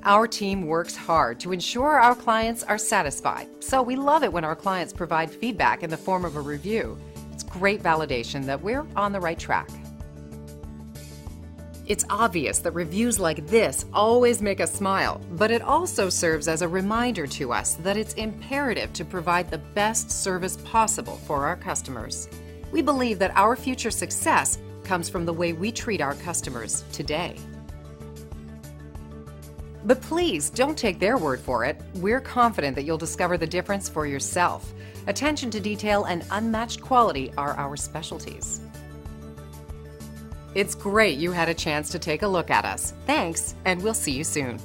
Our team works hard to ensure our clients are satisfied, so we love it when our clients provide feedback in the form of a review. It's great validation that we're on the right track. It's obvious that reviews like this always make us smile, but it also serves as a reminder to us that it's imperative to provide the best service possible for our customers. We believe that our future success comes from the way we treat our customers today. But please don't take their word for it. We're confident that you'll discover the difference for yourself. Attention to detail and unmatched quality are our specialties. It's great you had a chance to take a look at us. Thanks, and we'll see you soon.